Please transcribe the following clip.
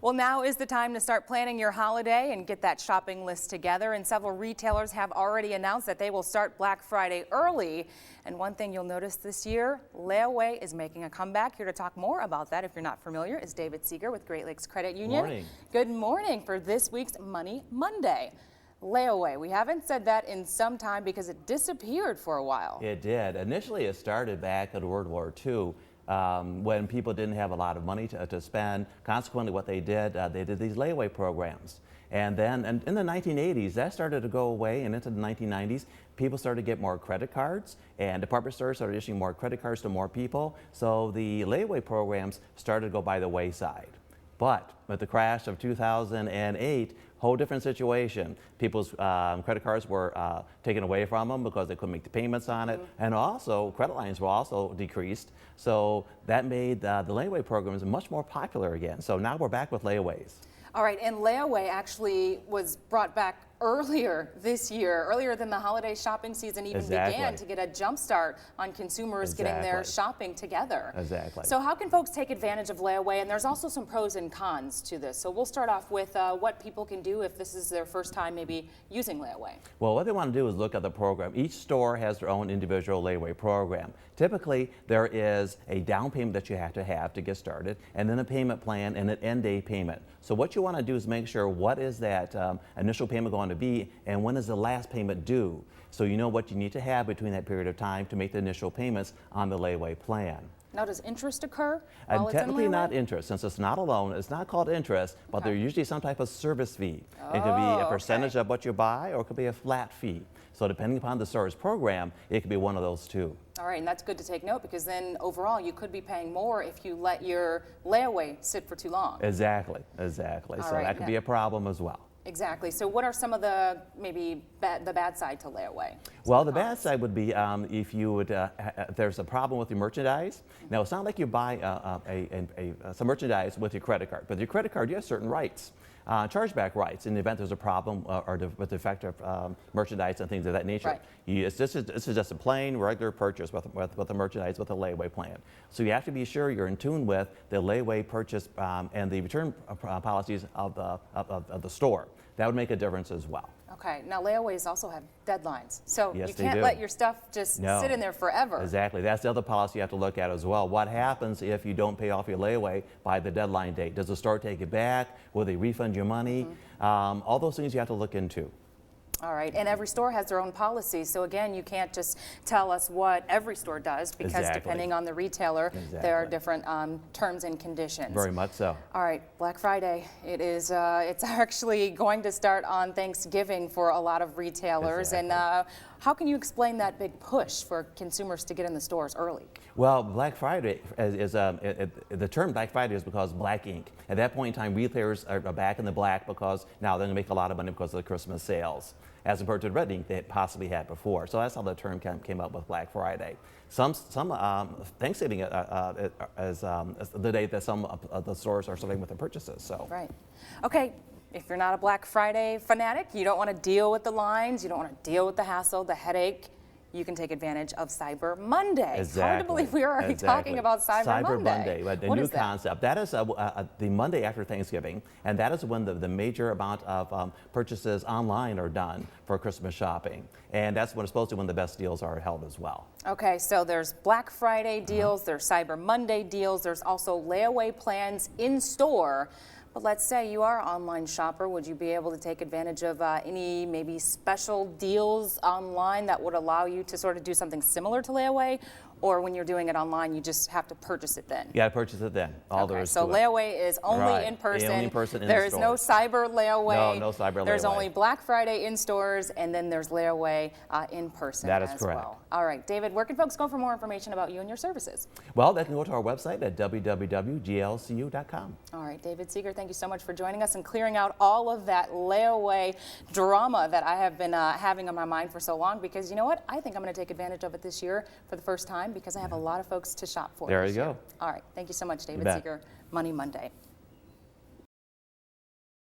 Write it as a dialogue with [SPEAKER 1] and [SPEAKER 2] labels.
[SPEAKER 1] Well, now is the time to start planning your holiday and get that shopping list together. And several retailers have already announced that they will start Black Friday early. And one thing you'll notice this year, Layaway is making a comeback. Here to talk more about that, if you're not familiar, is David Seeger with Great Lakes Credit Union.
[SPEAKER 2] Morning.
[SPEAKER 1] Good morning for this week's Money Monday. Layaway, we haven't said that in some time because it disappeared for a while.
[SPEAKER 2] It did. Initially, it started back in World War II. When people didn't have a lot of money to spend. Consequently, what they did these layaway programs. And then in the 1980s, that started to go away, and into the 1990s, people started to get more credit cards, and department stores started issuing more credit cards to more people. So the layaway programs started to go by the wayside. But with the crash of 2008, whole different situation. People's credit cards were taken away from them because they couldn't make the payments on it, and also credit lines were also decreased. So that made the layaway programs much more popular again. So now we're back with layaways.
[SPEAKER 1] All right, and Layaway actually was brought back earlier this year, earlier than the holiday shopping season even began, to get a jump start on consumers getting their shopping together.
[SPEAKER 2] Exactly.
[SPEAKER 1] So how can folks take advantage of Layaway? And there's also some pros and cons to this. So we'll start off with what people can do if this is their first time maybe using Layaway.
[SPEAKER 2] Well, what they want to do is look at the program. Each store has their own individual Layaway program. Typically, there is a down payment that you have to get started, and then a payment plan and an end day payment. So what you want to do is make sure what is that initial payment going to be, and when is the last payment due, so you know what you need to have between that period of time to make the initial payments on the Layaway plan.
[SPEAKER 1] Now, does interest occur?
[SPEAKER 2] Technically not interest. Since it's not a loan, it's not called interest, but there's usually some type of service fee. It could be a percentage of what you buy, or it could be a flat fee. So depending upon the store's program, it could be one of those two.
[SPEAKER 1] All right, and that's good to take note, because then overall you could be paying more if you let your Layaway sit for too long.
[SPEAKER 2] Exactly. So that could be a problem as well.
[SPEAKER 1] Exactly. So what are some of the maybe the bad side to Layaway?
[SPEAKER 2] Well, the bad side would be if you would if there's a problem with your merchandise. Now, it's not like you buy some merchandise with your credit card. But with your credit card, you have certain rights, chargeback rights, in the event there's a problem with defective merchandise and things of that nature.
[SPEAKER 1] Right.
[SPEAKER 2] This is just a plain, regular purchase with the merchandise with a Layaway plan. So you have to be sure you're in tune with the Layaway purchase and the return policies of the store. That would make a difference as well.
[SPEAKER 1] Okay. Now, Layaways also have deadlines, so
[SPEAKER 2] Yes,
[SPEAKER 1] you can't let your stuff just sit in there forever.
[SPEAKER 2] Exactly. That's the other policy you have to look at as well. What happens if you don't pay off your Layaway by the deadline date? Does the store take it back? Will they refund your money? All those things you have to look into. All
[SPEAKER 1] right, and every store has their own policy. So again, you can't just tell us what every store does, because depending on the retailer, there are different terms and conditions.
[SPEAKER 2] Very much so.
[SPEAKER 1] All right, Black Friday. It is. It's actually going to start on Thanksgiving for a lot of retailers. And how can you explain that big push for consumers to get in the stores early?
[SPEAKER 2] Well, Black Friday is the term Black Friday is because black ink. At that point in time, retailers are back in the black because now they're going to make a lot of money because of the Christmas sales, as compared to the red ink they possibly had before. So that's how the term came up with Black Friday. Some Thanksgiving is the day that some of the stores are starting with their purchases. So
[SPEAKER 1] right. Okay. If you're not a Black Friday fanatic, you don't want to deal with the lines, you don't want to deal with the hassle, the headache, you can take advantage of Cyber Monday.
[SPEAKER 2] Exactly.
[SPEAKER 1] Hard to believe we are already talking about Cyber Monday.
[SPEAKER 2] The new concept. That is the Monday after Thanksgiving, and that is when the major amount of purchases online are done for Christmas shopping. And that's when it's supposed to when the best deals are held as well.
[SPEAKER 1] Okay, so there's Black Friday deals, there's Cyber Monday deals, there's also Layaway plans in store. But let's say you are an online shopper. Would you be able to take advantage of any maybe special deals online that would allow you to sort of do something similar to Layaway? Or when you're doing it online, you just have to purchase it then?
[SPEAKER 2] You got to purchase it then. All there is to it.
[SPEAKER 1] So Layaway is only in person.
[SPEAKER 2] Only in person.
[SPEAKER 1] There is no Cyber Layaway.
[SPEAKER 2] No Cyber Layaway.
[SPEAKER 1] There's only Black Friday in stores, and then there's Layaway in person.
[SPEAKER 2] That is
[SPEAKER 1] as
[SPEAKER 2] correct.
[SPEAKER 1] Well. All right, David, where can folks go for more information about you and your services?
[SPEAKER 2] Well, they can go to our website at www.glcu.com.
[SPEAKER 1] All right, David Seeger, thank you so much for joining us and clearing out all of that Layaway drama that I have been having on my mind for so long, because you know what? I think I'm going to take advantage of it this year for the first time, because I have a lot of folks to shop for.
[SPEAKER 2] There you go.
[SPEAKER 1] All right, thank you so much, David Seeger, Money Monday.